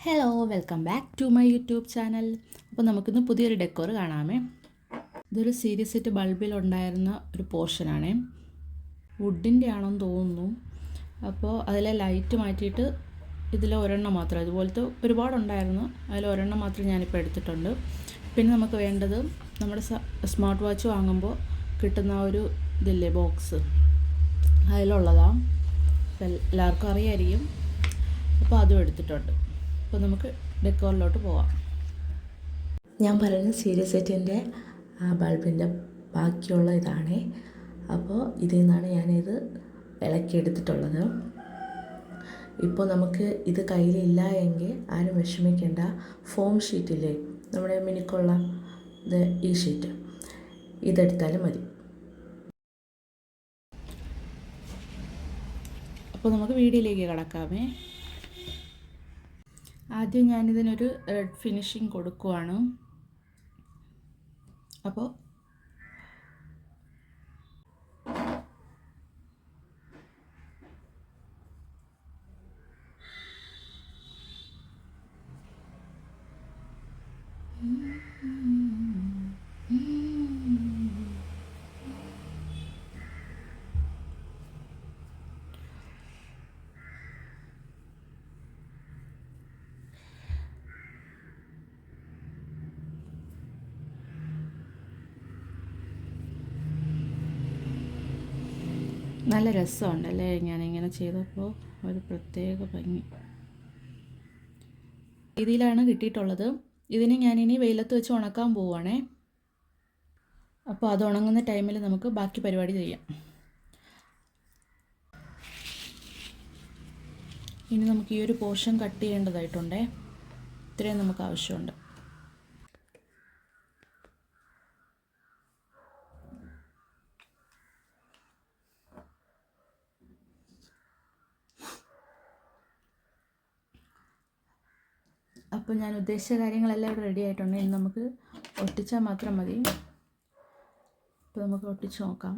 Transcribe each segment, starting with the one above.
Hello welcome back to my YouTube channel. അപ്പോൾ നമുക്കിന്ന് പുതിയൊരു ഡെക്കോർ കാണാമേ. ഇതൊരു സീരീസ് സെറ്റ് ബൾബിലുണ്ടായിരുന്ന ഒരു പോർഷനാണേ. വുഡിൻ്റെ ആണെന്ന് തോന്നുന്നു. അപ്പോൾ അതിലെ ലൈറ്റ് മാറ്റിയിട്ട് ഇതിൽ ഒരെണ്ണം മാത്രം, ഇതുപോലത്തെ ഒരുപാടുണ്ടായിരുന്നു, അതിൽ ഒരെണ്ണം മാത്രം ഞാനിപ്പോൾ എടുത്തിട്ടുണ്ട്. പിന്നെ നമുക്ക് വേണ്ടത് നമ്മുടെ സ്മാർട്ട് വാച്ച് വാങ്ങുമ്പോൾ കിട്ടുന്ന ഒരു ഇതില്ലേ ബോക്സ്, അതിലുള്ളതാണ്. എല്ലാവർക്കും അറിയായിരിക്കും. അപ്പോൾ അതും എടുത്തിട്ടുണ്ട്. അപ്പോൾ നമുക്ക് ഡെക്കോറിലോട്ട് പോവാം. ഞാൻ പറയുന്നത് സീരീസ് സെറ്റിൻ്റെ ബൾബിൻ്റെ ബാക്കിയുള്ള ഇതാണ്. അപ്പോൾ ഇതിൽ നിന്നാണ് ഞാനിത് വിലക്കിയെടുത്തിട്ടുള്ളത്. ഇപ്പോൾ നമുക്ക് ഇത് കയ്യിലില്ല എങ്കിൽ ആരും വിഷമിക്കേണ്ട. ഫോം ഷീറ്റില്ലേ, നമ്മുടെ മിനുക്കുള്ള ഇത്, ഈ ഷീറ്റ് ഇതെടുത്താലും മതി. അപ്പോൾ നമുക്ക് വീഡിയോയിലേക്ക് കടക്കാമേ. ആദ്യം ഞാനിതിനൊരു റെഡ് ഫിനിഷിങ് കൊടുക്കുവാണ്. അപ്പോൾ നല്ല രസമുണ്ടല്ലേ ഞാനിങ്ങനെ ചെയ്തപ്പോൾ, ഒരു പ്രത്യേക ഭംഗി. രീതിയിലാണ് കിട്ടിയിട്ടുള്ളത്. ഇതിന് ഞാനിനി വെയിലത്ത് വെച്ച് ഉണക്കാൻ പോവുകയാണേ. അപ്പോൾ അത് ഉണങ്ങുന്ന ടൈമിൽ നമുക്ക് ബാക്കി പരിപാടി ചെയ്യാം. ഇനി നമുക്ക് ഈ ഒരു പോർഷൻ കട്ട് ചെയ്യേണ്ടതായിട്ടുണ്ടേ. ഇത്രയും നമുക്ക് ആവശ്യമുണ്ട്. അപ്പോൾ ഞാൻ ഉദ്ദേശിച്ച കാര്യങ്ങളെല്ലാം ഇവിടെ റെഡി ആയിട്ടുണ്ട്. ഇനി നമുക്ക് ഒട്ടിച്ചാൽ മാത്രം മതി. അപ്പോൾ നമുക്ക് ഒട്ടിച്ച് നോക്കാം.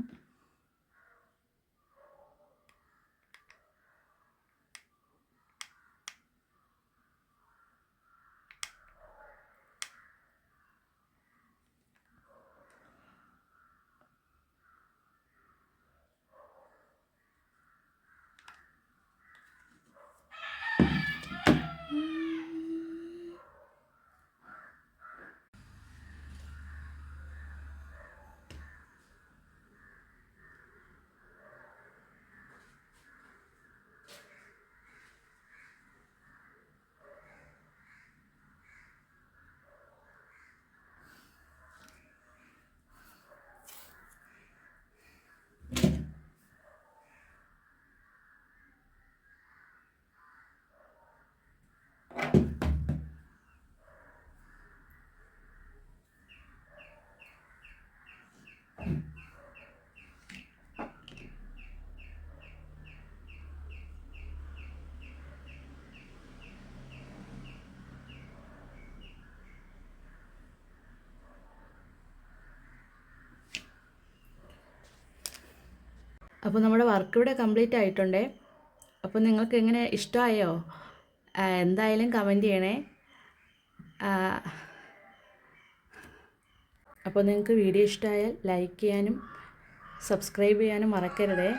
അപ്പോൾ നമ്മുടെ വർക്ക് ഇവിടെ കംപ്ലീറ്റ് ആയിട്ടുണ്ടേ. അപ്പോൾ നിങ്ങൾക്ക് എങ്ങനെ ഇഷ്ടമായോ? എന്തായാലും കമൻറ്റ് ചെയ്യണേ. അപ്പോൾ നിങ്ങൾക്ക് വീഡിയോ ഇഷ്ടമായാൽ ലൈക്ക് ചെയ്യാനും സബ്സ്ക്രൈബ് ചെയ്യാനും മറക്കരുതേ.